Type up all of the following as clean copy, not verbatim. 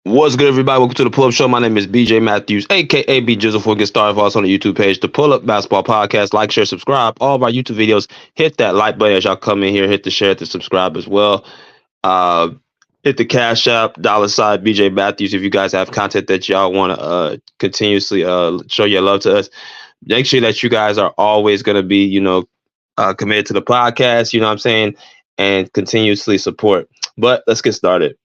What's good, everybody? Welcome to the Pull Up Show. My name is BJ Matthews, aka B Jizzle. For get started, follow us on the YouTube page, the Pull Up Basketball Podcast. Like, share, subscribe. All of our YouTube videos. Hit that like button as y'all come in here. Hit the share, hit the subscribe as well. Uh, Hit the Cash App, $ BJ Matthews. If you guys have content that y'all want to continuously show your love to us, make sure that you guys are always going to be, committed to the podcast. You know what I'm saying, and continuously support. But let's get started.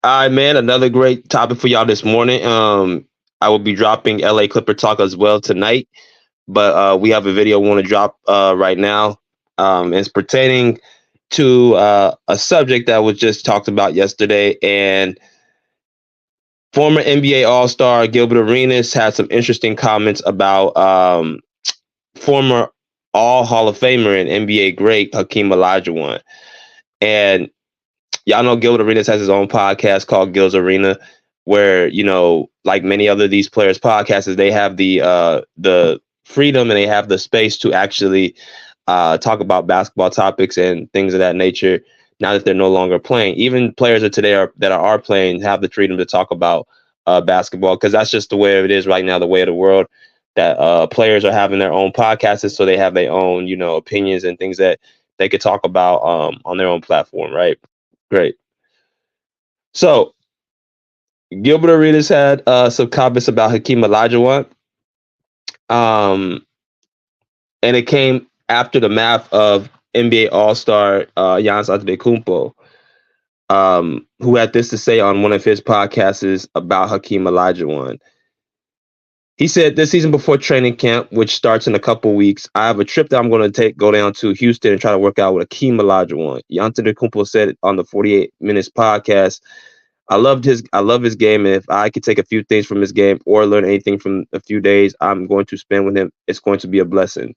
All right, man. Another great topic for y'all this morning. I will be dropping LA Clipper talk as well tonight, but we have a video we want to drop right now. It's pertaining to a subject that was just talked about yesterday, and former NBA All Star Gilbert Arenas had some interesting comments about former All Hall of Famer and NBA great Hakeem Olajuwon. And y'all know Gilbert Arenas has his own podcast called Gil's Arena, where, like many other these players' podcasts, they have the freedom and they have the space to actually talk about basketball topics and things of that nature. Now that they're no longer playing, even players of today that are playing have the freedom to talk about basketball, because that's just the way it is right now, the way of the world. That players are having their own podcasts, so they have their own, opinions and things that they could talk about on their own platform, right? Great. So Gilbert Arenas had some comments about Hakeem Olajuwon, um, and it came after the math of NBA All-Star Giannis Antetokounmpo, who had this to say on one of his podcasts about Hakeem Olajuwon. He said, "This season before training camp, which starts in a couple weeks, I have a trip that I'm going to go down to Houston and try to work out with Hakeem Olajuwon." Antetokounmpo said on the 48 Minutes podcast, I love his game, and if I could take a few things from his game or learn anything from a few days I'm going to spend with him, it's going to be a blessing.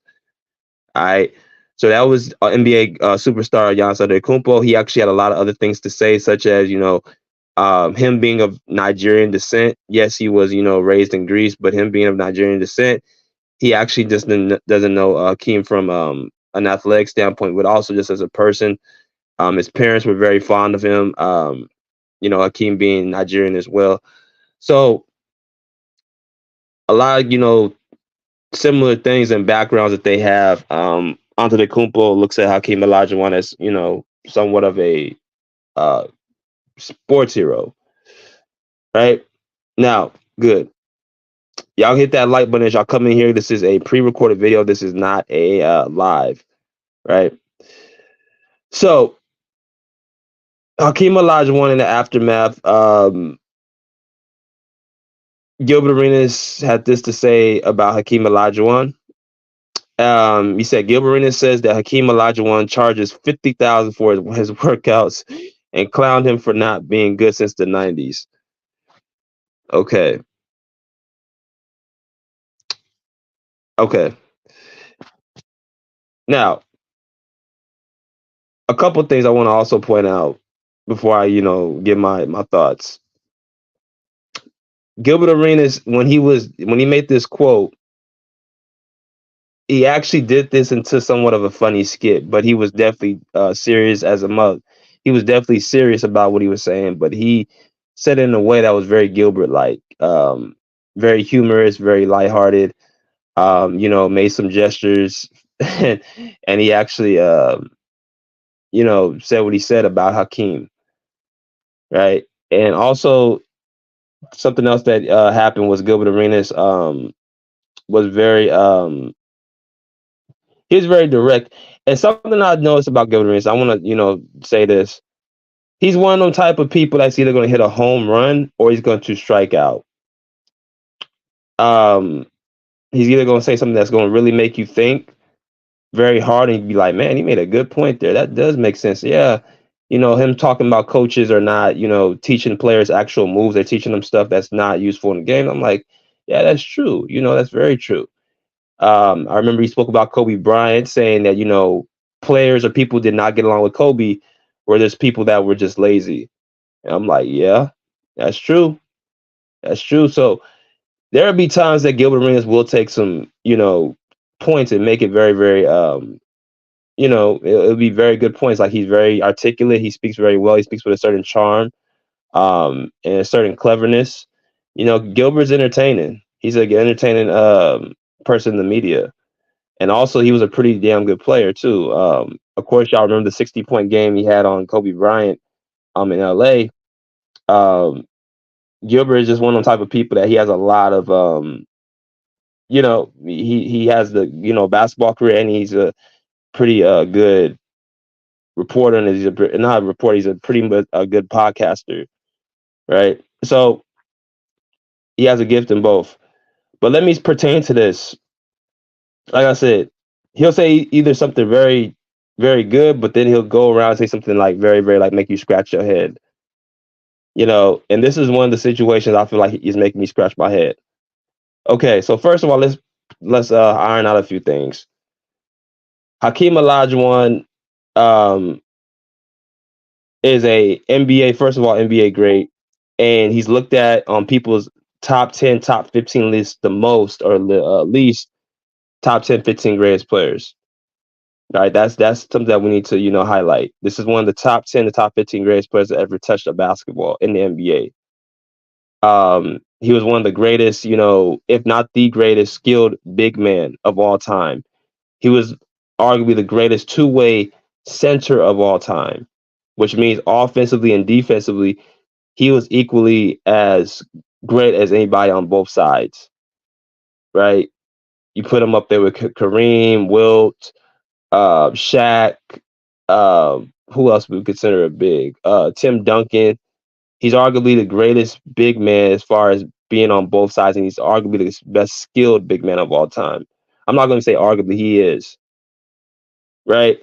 All right. So that was NBA superstar Giannis Antetokounmpo. He actually had a lot of other things to say, such as, him being of Nigerian descent. Yes, he was, raised in Greece, but him being of Nigerian descent, he actually just doesn't know Keem from an athletic standpoint, but also just as a person. His parents were very fond of him. Hakeem being Nigerian as well. So a lot of, similar things and backgrounds that they have. Antetokounmpo looks at Hakeem Olajuwon as, somewhat of a uh, sports hero, right? Now, good. Y'all hit that like button as y'all come in here. This is a pre-recorded video. This is not a live, right? So Hakeem Olajuwon in the aftermath, Gilbert Arenas had this to say about Hakeem Olajuwon. He said Gilbert Arenas says that Hakeem Olajuwon charges $50,000 for his workouts and clowned him for not being good since the 90s. Okay. Now, a couple things I want to also point out before I, give my thoughts. Gilbert Arenas, when he made this quote, he actually did this into somewhat of a funny skit, but he was definitely serious as a mug. He was definitely serious about what he was saying, but he said it in a way that was very Gilbert-like, very humorous, very lighthearted. Made some gestures, and he actually, said what he said about Hakeem, right? And also something else that happened was Gilbert Arenas was very he was very direct. And something I noticed about Gilbert Arenas, I want to, say this. He's one of them type of people that's either going to hit a home run or he's going to strike out. Um, he's either going to say something that's going to really make you think very hard and you'd be like, man, he made a good point there. That does make sense. Yeah. Him talking about coaches are not, teaching players actual moves. They're teaching them stuff that's not useful in the game. I'm like, yeah, that's true. That's very true. I remember he spoke about Kobe Bryant saying that, players or people did not get along with Kobe, where there's people that were just lazy. And I'm like, yeah, that's true. That's true. So there'll be times that Gilbert Arenas will take some, points and make it very, very, it'll be very good points. Like, he's very articulate. He speaks very well. He speaks with a certain charm. and a certain cleverness. Gilbert's entertaining. He's an entertaining person in the media. And also, he was a pretty damn good player too. Of course, y'all remember the 60-point game he had on Kobe Bryant in LA. Um, Gilbert is just one of the type of people that he has a lot of he has the basketball career, and he's a pretty good reporter, and he's not a reporter, he's a pretty a good podcaster, right? So he has a gift in both. But let me pertain to this. Like I said, he'll say either something very, very good, but then he'll go around and say something like very, very like make you scratch your head. And this is one of the situations I feel like he's making me scratch my head. Okay, so first of all, let's iron out a few things. Hakeem Olajuwon um, is a NBA, first of all, NBA great, and he's looked at on people's top 10, top 15 list the most, or least top 10, 15 greatest players. All right, that's something that we need to highlight. This is one of the top 10 to top 15 greatest players that ever touched a basketball in the NBA. He was one of the greatest, if not the greatest skilled big man of all time. He was arguably the greatest two-way center of all time, which means offensively and defensively, he was equally as great as anybody on both sides, right? You put him up there with Kareem, Wilt, Shaq, who else we consider a big? Tim Duncan. He's arguably the greatest big man as far as being on both sides, and he's arguably the best skilled big man of all time. I'm not going to say arguably, he is, right?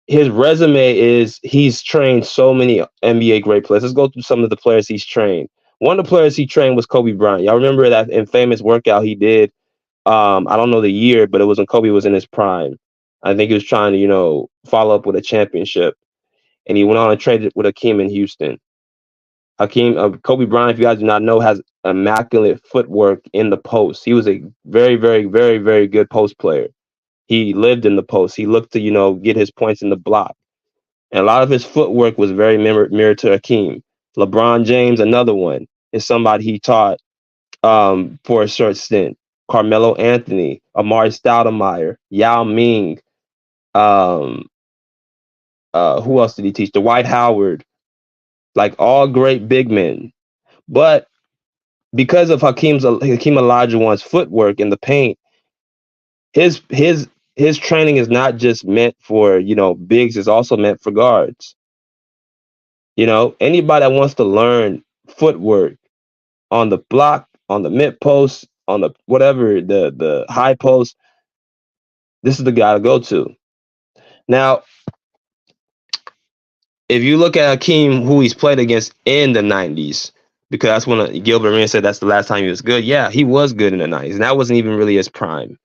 His resume is he's trained so many NBA great players. Let's go through some of the players he's trained. One of the players he trained was Kobe Bryant. Y'all remember that infamous workout he did? I don't know the year, but it was when Kobe was in his prime. I think he was trying to, follow up with a championship, and he went on and traded with Hakeem in Houston. Kobe Bryant, if you guys do not know, has immaculate footwork in the post. He was a very, very, very, very good post player. He lived in the post. He looked to, get his points in the block. And a lot of his footwork was very mirrored to Hakeem. LeBron James, another one, is somebody he taught for a short stint. Carmelo Anthony, Amari Stoudemire, Yao Ming. Who else did he teach? Dwight Howard. Like all great big men. But because of Hakeem Olajuwon's footwork in the paint, his training is not just meant for bigs; it's also meant for guards. Anybody that wants to learn footwork on the block, on the mid post, on the whatever the high post, this is the guy to go to. Now, if you look at Hakeem, who he's played against in the 90s, because that's when Gilbert Arenas said that's the last time he was good. Yeah, he was good in the 90s, and that wasn't even really his prime.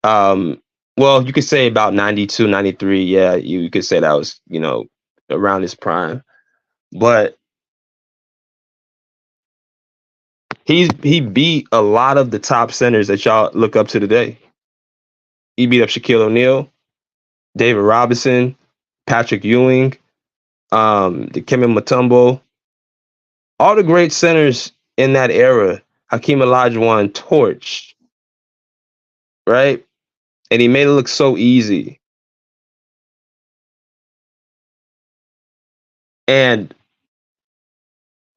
Well, you could say about 92, 93. Yeah, you could say that was, around his prime. But he beat a lot of the top centers that y'all look up to today. He beat up Shaquille O'Neal, David Robinson, Patrick Ewing, Dikembe Mutombo, all the great centers in that era. Hakeem Olajuwon torched, right? And he made it look so easy. And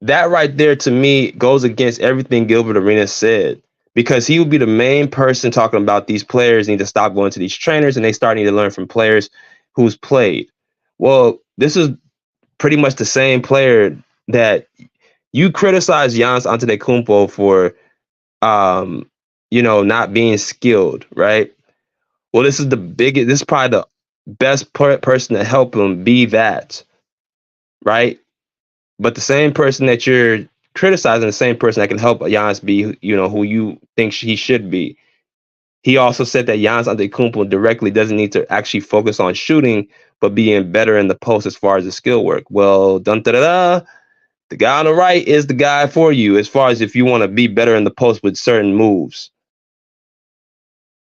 that right there to me goes against everything Gilbert Arenas said, because he would be the main person talking about these players need to stop going to these trainers and they start needing to learn from players who's played. Well, this is pretty much the same player that you criticize Giannis Antetokounmpo for, not being skilled, right? Well, this is probably the best person to help him be that, right? But the same person that you're criticizing, the same person that can help Giannis be, who you think he should be. He also said that Giannis Antetokounmpo directly doesn't need to actually focus on shooting, but being better in the post as far as the skill work. Well, the guy on the right is the guy for you as far as if you want to be better in the post with certain moves.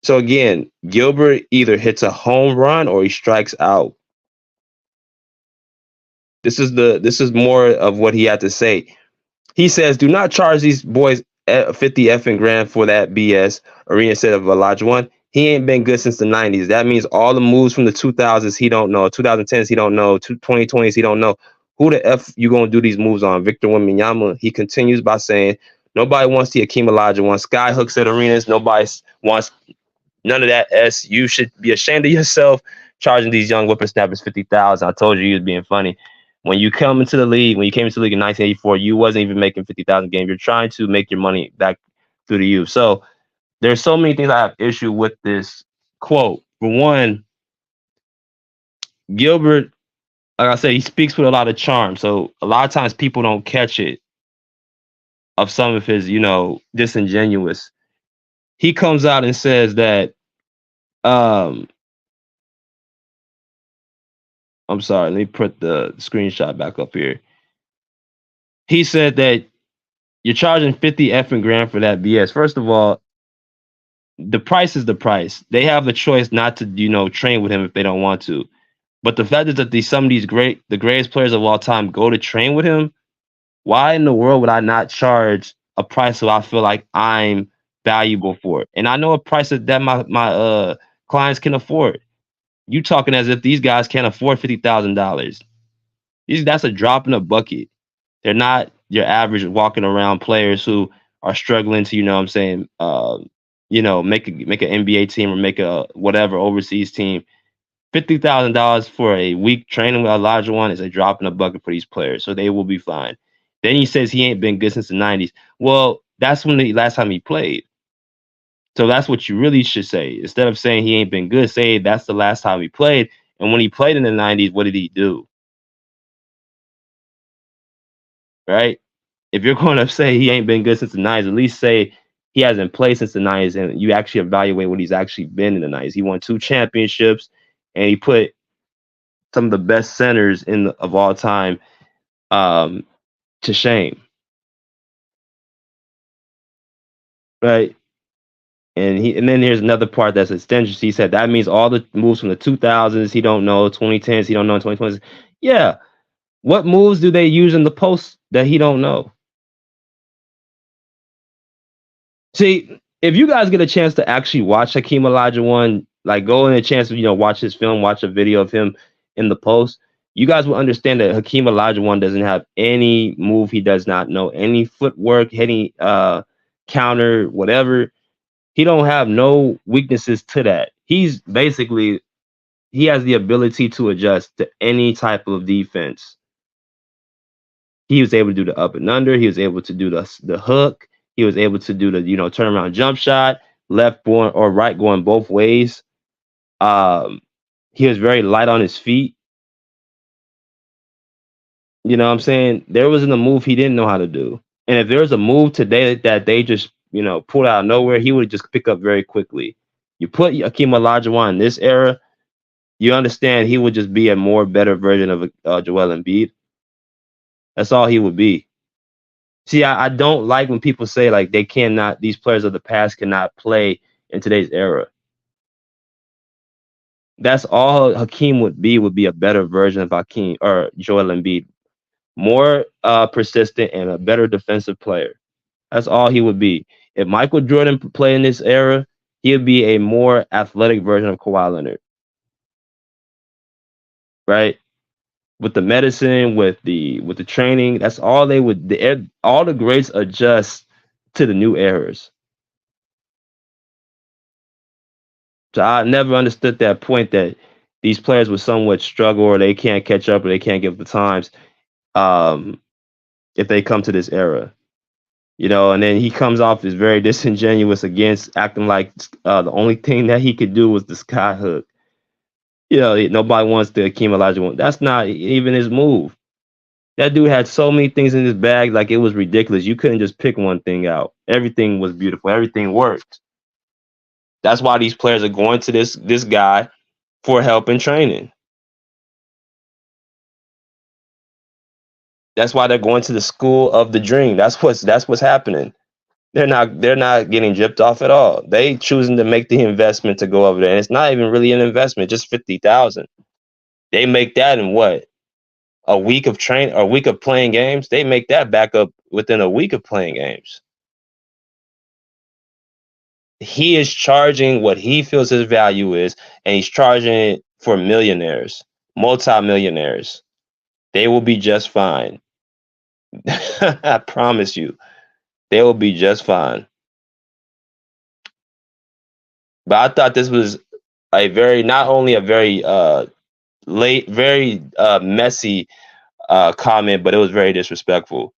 So again, Gilbert either hits a home run or he strikes out. This is more of what he had to say. He says, "Do not charge these boys 50 effing grand for that BS." Arena said of Olajuwon, "He ain't been good since the 90s. That means all the moves from the 2000s he don't know, 2010s he don't know, 2020s he don't know. Who the F you gonna do these moves on?" Victor Wembanyama, he continues by saying, "Nobody wants the Hakeem Olajuwon sky hooks at arenas. Nobody wants none of that S. You should be ashamed of yourself charging these young whippersnappers 50,000. I told you he was being funny. When you come into the league, when you came into the league in 1984, you wasn't even making 50,000 games. You're trying to make your money back through the youth." So there's so many things I have issue with this quote. For one, Gilbert, like I said, he speaks with a lot of charm. So a lot of times people don't catch it of some of his, disingenuous. He comes out and says that, um, I'm sorry, let me put the screenshot back up here. He said that you're charging 50 effing grand for that BS. First of all, the price is the price. They have the choice not to, train with him if they don't want to. But the fact is that some of these the greatest players of all time go to train with him. Why in the world would I not charge a price so I feel like I'm valuable for it? And I know a price that my clients can afford. You talking as if these guys can't afford $50,000. That's a drop in a bucket. They're not your average walking around players who are struggling to, what I'm saying, make an NBA team or make a whatever overseas team. $50,000 for a week training with Olajuwon is a drop in the bucket for these players, so they will be fine. Then he says he ain't been good since the 90s. Well, that's when the last time he played. So that's what you really should say. Instead of saying he ain't been good, say that's the last time he played. And when he played in the 90s, what did he do? Right? If you're going to say he ain't been good since the 90s, at least say he hasn't played since the 90s and you actually evaluate what he's actually been in the 90s. He won 2 championships and he put some of the best centers of all time to shame. Right? And then here's another part that's extension. He said that means all the moves from the 2000s he don't know, 2010s he don't know, 2020s. Yeah. What moves do they use in the post that he don't know? See, if you guys get a chance to actually watch Hakeem Olajuwon, like go in a chance to watch his film, watch a video of him in the post, you guys will understand that Hakeem Olajuwon doesn't have any move he does not know, any footwork, any counter, whatever. He don't have no weaknesses to that. He's basically he has the ability to adjust to any type of defense. He was able to do the up and under. He was able to do the hook. He was able to do the turnaround jump shot, left going or right going both ways. He was very light on his feet. You know what I'm saying? There wasn't a move he didn't know how to do. And if there was a move today that they just pulled out of nowhere, he would just pick up very quickly. You put Hakeem Olajuwon in this era, you understand he would just be a more better version of Joel Embiid. That's all he would be. See, I don't like when people say like these players of the past cannot play in today's era. That's all Hakeem would be a better version of Hakeem or Joel Embiid. More persistent and a better defensive player. That's all he would be. If Michael Jordan played in this era, he would be a more athletic version of Kawhi Leonard. Right? With the medicine, with the training, that's all they would. All the greats adjust to the new eras. So I never understood that point that these players would somewhat struggle or they can't catch up or they can't give the times if they come to this era. And then he comes off as very disingenuous against acting like the only thing that he could do was the sky hook. Nobody wants the Hakeem Olajuwon. That's not even his move. That dude had so many things in his bag, like it was ridiculous. You couldn't just pick one thing out. Everything was beautiful. Everything worked. That's why these players are going to this guy for help and training. That's why they're going to the school of the dream. That's what's happening. They're not getting gypped off at all. They choosing to make the investment to go over there. And it's not even really an investment, just 50,000. They make that in what? a week of a week of playing games, they make that back up within a week of playing games. He is charging what he feels his value is, and he's charging it for millionaires, multi-millionaires. They will be just fine. I promise you, they will be just fine. But I thought this was a very, not only a very very messy comment, but it was very disrespectful.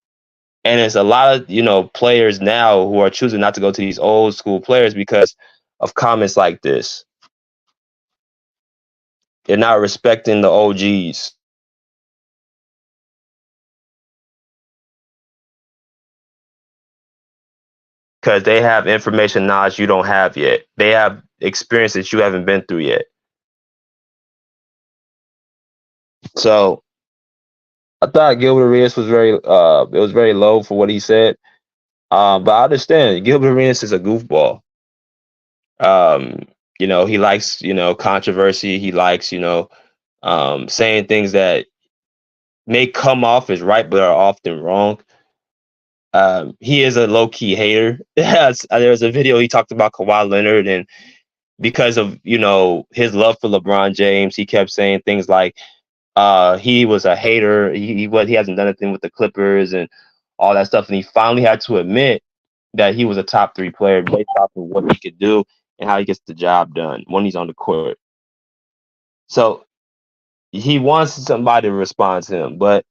And it's a lot of, players now who are choosing not to go to these old school players because of comments like this. They're not respecting the OGs. Because they have information, knowledge you don't have yet. They have experience that you haven't been through yet. So I thought Gilbert Arenas was it was very low for what he said. But I understand Gilbert Arenas is a goofball. Um, he likes, controversy. He likes, saying things that may come off as right, but are often wrong. He is a low key hater. There was a video he talked about Kawhi Leonard, and because of his love for LeBron James, he kept saying things like he was a hater. He hasn't done anything with the Clippers and all that stuff, and he finally had to admit that he was a top 3 player based off of what he could do and how he gets the job done when he's on the court. So he wants somebody to respond to him, but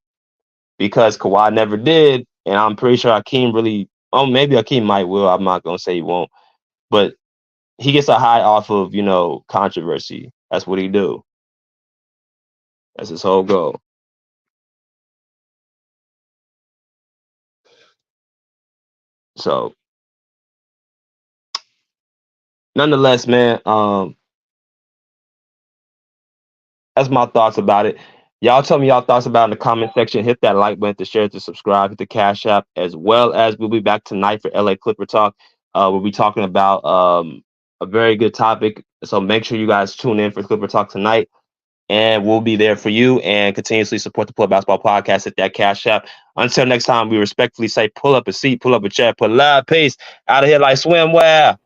because Kawhi never did, and I'm pretty sure Hakeem maybe Hakeem might will. I'm not gonna say he won't, but he gets a high off of controversy. That's what he do. That's his whole goal. So, nonetheless, man, that's my thoughts about it. Y'all tell me y'all thoughts about it in the comment section. Hit that like button, to share, to subscribe, hit the Cash App, as well as we'll be back tonight for LA Clipper Talk. We'll be talking about a very good topic. So make sure you guys tune in for Clipper Talk tonight. And we'll be there for you, and continuously support the Pull Up Basketball Podcast at that Cash App. Until next time, we respectfully say pull up a seat, pull up a chair, pull up, peace. Out of here like swimwear.